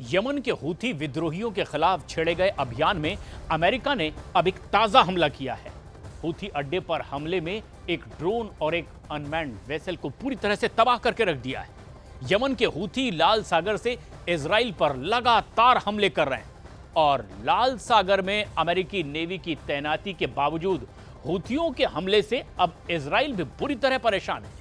Yemen के Houthi विद्रोहियों के खिलाफ छेड़े गए अभियान में अमेरिका ने अब एक ताजा हमला किया है। हूथी अड्डे पर हमले में एक ड्रोन और एक अनमैन्ड वेसल को पूरी तरह से तबाह करके रख दिया है। यमन के हूथी लाल सागर से इजराइल पर लगातार हमले कर रहे हैं और लाल सागर में अमेरिकी नेवी की तैनाती के बावजूद हूथियों के हमले से अब इजराइल भी बुरी तरह परेशान है।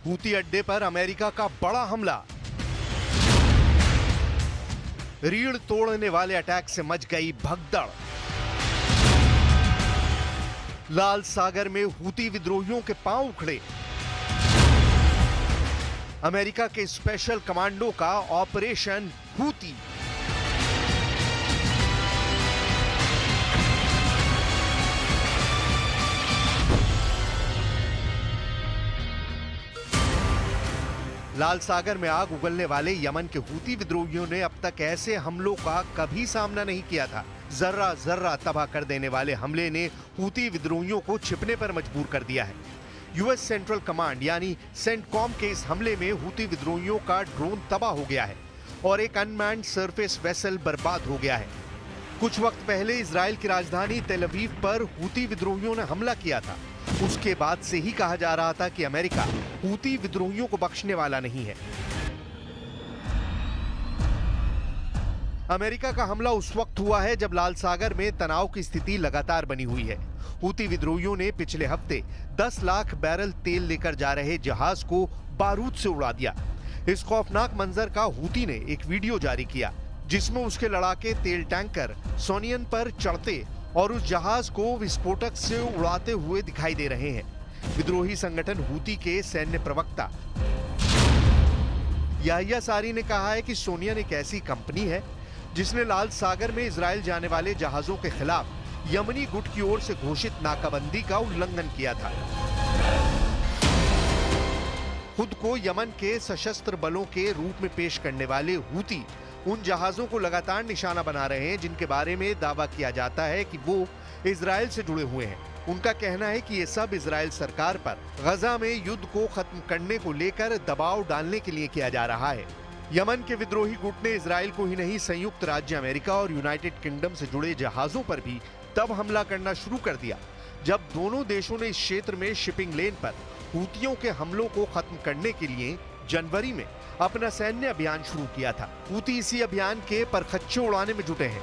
हूती अड्डे पर अमेरिका का बड़ा हमला। रीढ़ तोड़ने वाले अटैक से मच गई भगदड़। लाल सागर में हूती विद्रोहियों के पांव उखड़े। अमेरिका के स्पेशल कमांडो का ऑपरेशन हूती। लाल सागर में आग उगलने वाले यमन के हूती विद्रोहियों ने अब तक ऐसे हमलों का कभी सामना नहीं किया था। जर्रा जर्रा तबाह कर देने वाले हमले ने हूती विद्रोहियों को छिपने पर मजबूर कर दिया है। यूएस सेंट्रल कमांड यानी सेंटकॉम के इस हमले में हूती विद्रोहियों का ड्रोन तबाह हो गया है और एक अनमैन्ड सरफेस वेसल बर्बाद हो गया है। कुछ वक्त पहले इजराइल की राजधानी तेल अवीव पर हूती विद्रोहियों ने हमला किया था। उसके बाद से ही कहा जा रहा था कि अमेरिका हूती विद्रोहियों को बख्शने वाला नहीं है। अमेरिका का हमला उस वक्त हुआ है जब लाल सागर में तनाव की स्थिति लगातार बनी हुई है। हूती विद्रोहियों ने पिछले हफ्ते 10 लाख बैरल तेल लेकर जा रहे जहाज को बारूद से उड़ा दिया। इस खौफनाक मंजर का हूती ने एक वीडियो जारी किया जिसमें उसके लड़ाके तेल टैंकर सोनियन पर चढ़ते और उस जहाज को विस्फोटक से उड़ाते हुए दिखाई दे रहे हैं। विद्रोही संगठन हूती के सैन्य प्रवक्ता याहिया सारी ने कहा है कि सोनियन एक ऐसी कंपनी है जिसने लाल सागर में इजराइल जाने वाले जहाजों के खिलाफ यमनी गुट की ओर से घोषित नाकाबंदी का उल्लंघन किया था। खुद को यमन के सशस्त्र बलों के रूप में पेश करने वाले हूती उन जहाजों को लगातार निशाना बना रहे हैं जिनके बारे में दावा किया जाता है कि वो इजराइल से जुड़े हुए हैं। उनका कहना है कि ये सब इजराइल सरकार पर गजा में युद्ध को खत्म करने को लेकर दबाव डालने के लिए किया जा रहा है। यमन के विद्रोही गुट ने इजराइल को ही नहीं संयुक्त राज्य अमेरिका और यूनाइटेड किंगडम से जुड़े जहाजों पर भी तब हमला करना शुरू कर दिया जब दोनों देशों ने इस क्षेत्र में शिपिंग लेन पर हूतियों के हमलों को खत्म करने के लिए जनवरी में अपना सैन्य अभियान शुरू किया था। हूती इसी अभियान के परखच्चे उड़ाने में जुटे हैं।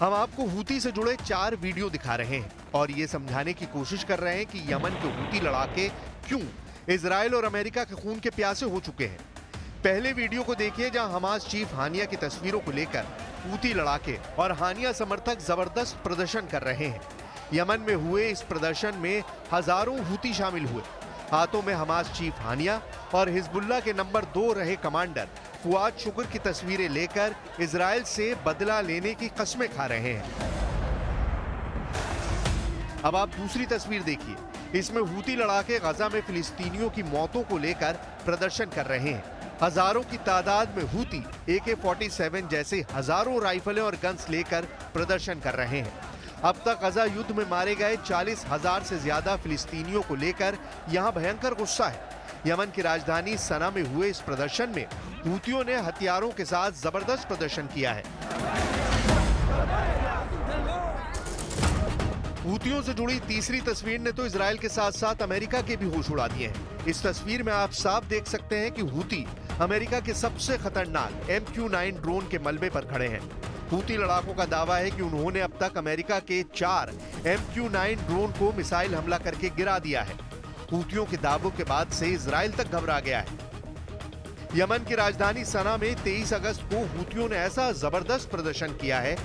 हम आपको हूती से जुड़े 4 वीडियो दिखा रहे हैं और ये समझाने की कोशिश कर रहे हैं कि यमन के हूती लड़ाके क्यों इजराइल और अमेरिका के खून के प्यासे हो चुके हैं। पहले वीडियो को देखिए जहां हमास चीफ हानिया की तस्वीरों को लेकर हूती लड़ाके और हानिया समर्थक जबरदस्त प्रदर्शन कर रहे हैं। यमन में हुए इस प्रदर्शन में हजारों हूती शामिल हुए। हाथों में हमास चीफ हानिया और हिजबुल्लाह के नंबर 2 रहे कमांडर फुआद शुक्र की तस्वीरें लेकर इजराइल से बदला लेने की कस्में खा रहे हैं। अब आप दूसरी तस्वीर देखिए। इसमें हूती लड़ाके गजा में फिलिस्तीनियों की मौतों को लेकर प्रदर्शन कर रहे हैं। हजारों की तादाद में हूती AK-47 जैसे हजारों राइफलें और गन्स लेकर प्रदर्शन कर रहे हैं। अब तक गजा युद्ध में मारे गए 40,000 से ज्यादा फिलिस्तीनियों को लेकर यहां भयंकर गुस्सा है। यमन की राजधानी सना में हुए इस प्रदर्शन में हूतियों ने हथियारों के साथ जबरदस्त प्रदर्शन किया है। हूतियों से जुड़ी तीसरी तस्वीर ने तो इजराइल के साथ साथ अमेरिका के भी होश उड़ा दिए हैं। इस तस्वीर में आप साफ देख सकते हैं कि हूती अमेरिका के सबसे खतरनाक MQ-9 ड्रोन के मलबे पर खड़े हैं। हूती लड़ाकों का दावा है कि उन्होंने अब तक अमेरिका के 4 MQ-9 ड्रोन को मिसाइल हमला करके गिरा दिया है। हूतियों के दावों के बाद से इजराइल तक घबरा गया है। यमन की राजधानी सना में 23 अगस्त को हूतियों ने ऐसा जबरदस्त प्रदर्शन किया है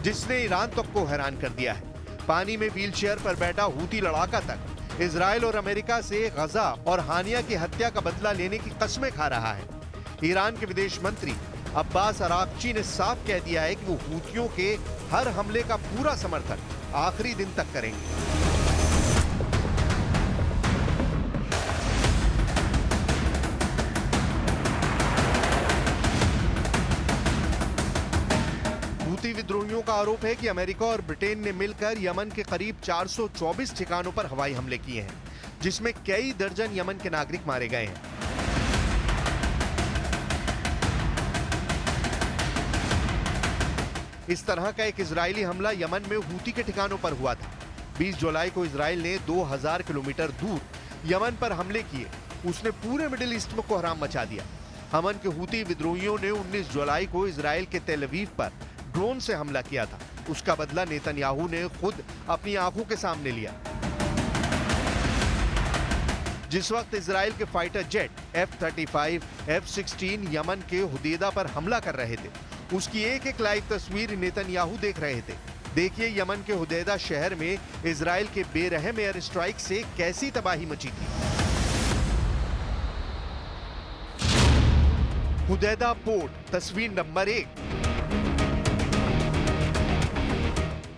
जिसने ईरान तक को हैरान कर दिया है। पानी में व्हीलचेयर पर बैठा हूती लड़ाका तक इजराइल और अमेरिका से गजा और हानिया की हत्या का बदला लेने की कस्में खा रहा है। ईरान के विदेश मंत्री अब्बास अराक्ची ने साफ कह दिया है कि वो हूतियों के हर हमले का पूरा समर्थन आखिरी दिन तक करेंगे। हूती विद्रोहियों का आरोप है कि अमेरिका और ब्रिटेन ने मिलकर यमन के करीब 424 ठिकानों पर हवाई हमले किए हैं, जिसमें कई दर्जन यमन के नागरिक मारे गए हैं। इस तरह का एक इजरायली हमला यमन में हूती के ठिकानों पर हुआ था। 20 जुलाई को इजराइल ने 2000 किलोमीटर दूर यमन पर हमले किए। उसने पूरे मिडिल ईस्ट में कोहराम मचा दिया। यमन के हूती विद्रोहियों ने 19 जुलाई को इजराइल के तेल अवीव पर ड्रोन से हमला किया था। उसका बदला नेतन्याहू ने खुद अपनी आंखों के सामने लिया। जिस वक्त इजराइल के fighter jet F-35, F-16 Yemen के हुदैदा पर हमला कर रहे थे, उसकी एक एक लाइव तस्वीर नेतन्याहू देख रहे थे। देखिए यमन के हुदैदा शहर में इजराइल के बेरहम एयर स्ट्राइक से कैसी तबाही मची थी। हुदैदा पोर्ट, तस्वीर नंबर 1।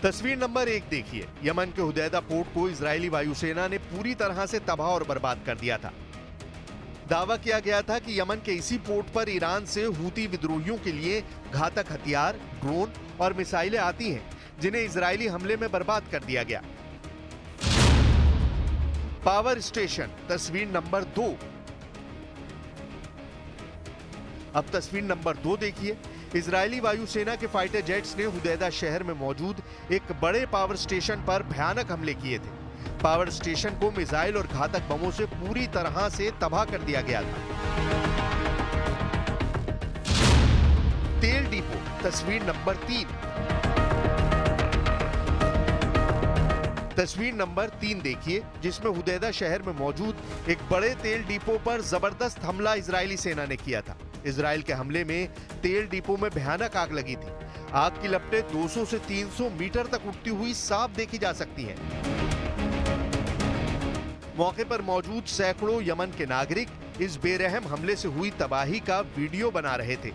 तस्वीर नंबर 1 देखिए। यमन के हुदैदा पोर्ट को इजरायली वायुसेना ने पूरी तरह से तबाह और बर्बाद कर दिया था। दावा किया गया था कि यमन के इसी पोर्ट पर ईरान से हूती विद्रोहियों के लिए घातक हथियार, ड्रोन और मिसाइलें आती हैं, जिन्हें इजरायली हमले में बर्बाद कर दिया गया। पावर स्टेशन, तस्वीर नंबर 2। अब तस्वीर नंबर 2 देखिए। इजरायली वायुसेना के फाइटर जेट्स ने हुदैदा शहर में मौजूद एक बड़े पावर स्टेशन पर भयानक हमले किए थे। पावर स्टेशन को मिसाइल और घातक बमों से पूरी तरह से तबाह कर दिया गया था। तेल डिपो, तस्वीर नंबर 3। तस्वीर नंबर 3 देखिए, जिसमें हुदैदा शहर में मौजूद एक बड़े तेल डिपो पर जबरदस्त हमला इजरायली सेना ने किया था। इजराइल के हमले में तेल डिपो में भयानक आग लगी थी। आग की लपटें 200 से 300 मीटर तक उठती हुई साफ देखी जा सकती हैं। मौके पर मौजूद सैकड़ों यमन के नागरिक इस बेरहम हमले से हुई तबाही का वीडियो बना रहे थे।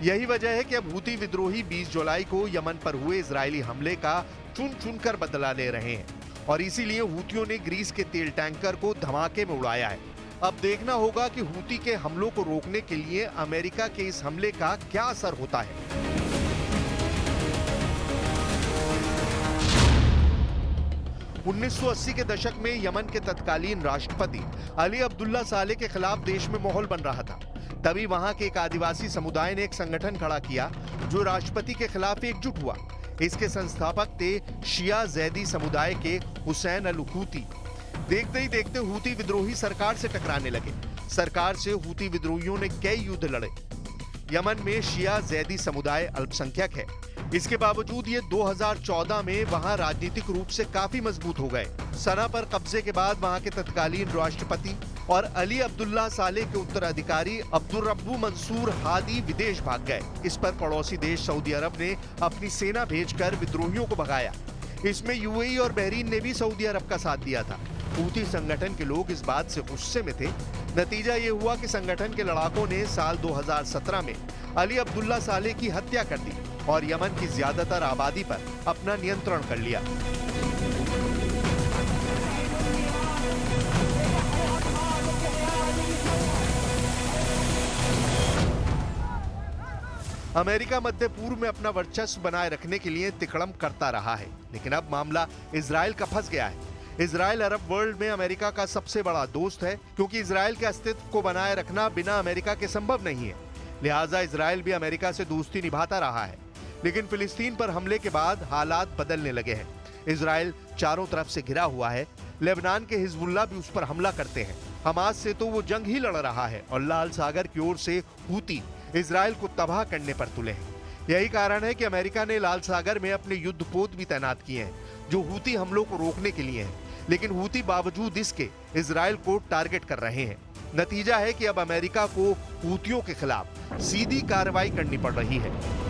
यही वजह है कि अब हूती विद्रोही 20 जुलाई को यमन पर हुए इजरायली हमले का चुन चुनकर बदला ले रहे हैं और इसीलिए हूतियों ने ग्रीस के तेल टैंकर को धमाके में उड़ाया है। अब देखना होगा कि हूती के हमलों को रोकने के लिए अमेरिका के इस हमले का क्या असर होता है। 1980 के दशक में यमन के तत्कालीन राष्ट्रपति अली अब्दुल्ला साले के खिलाफ देश में माहौल बन रहा था। तभी वहां के एक आदिवासी समुदाय ने एक संगठन खड़ा किया जो राष्ट्रपति के खिलाफ एकजुट हुआ। इसके संस्थापक थे शिया जैदी समुदाय के हुसैन अल हूती। देखते ही देखते हूती विद्रोही सरकार से टकराने लगे। सरकार से हूती विद्रोहियों ने कई युद्ध लड़े। यमन में शिया जैदी समुदाय अल्पसंख्यक है। इसके बावजूद ये 2014 में वहां राजनीतिक रूप से काफी मजबूत हो गए। सना पर कब्जे के बाद वहां के तत्कालीन राष्ट्रपति और अली अब्दुल्ला साले के उत्तराधिकारी अब्दुर्रब्बू मंसूर हादी विदेश भाग गए। इस पर पड़ोसी देश सऊदी अरब ने अपनी सेना भेजकर विद्रोहियों को भगाया। इसमें यूएई और बहरीन ने भी सऊदी अरब का साथ दिया था। हूती संगठन के लोग इस बात से गुस्से में थे। नतीजा ये हुआ कि संगठन के लड़ाकों ने साल 2017 में अली अब्दुल्ला साले की हत्या कर दी और यमन की ज्यादातर आबादी पर अपना नियंत्रण कर लिया। अमेरिका मध्य पूर्व में अपना वर्चस्व बनाए रखने के लिए तिकड़म करता रहा है, लेकिन अब मामला इजराइल का फंस गया है। इजराइल अरब वर्ल्ड में अमेरिका का सबसे बड़ा दोस्त है, क्योंकि इजराइल के अस्तित्व को बनाए रखना बिना अमेरिका के संभव नहीं है। लिहाजा इजराइल भी अमेरिका से दोस्ती निभाता रहा है। लेकिन फिलिस्तीन पर हमले के बाद हालात बदलने लगे हैं। इजराइल चारों तरफ से घिरा हुआ है। लेबनान के हिजबुल्लाह भी उस पर हमला करते हैं। हमास से तो वो जंग ही लड़ रहा है और लाल सागर की ओर से हूती इजराइल को तबाह करने पर तुले हैं। यही कारण है कि अमेरिका ने लाल सागर में अपने युद्धपोत भी तैनात किए हैं, जो हूती हमलों को रोकने के लिए हैं। लेकिन हूती बावजूद इसके इजराइल को टारगेट कर रहे हैं। नतीजा है कि अब अमेरिका को हूतियों के खिलाफ सीधी कार्रवाई करनी पड़ रही है।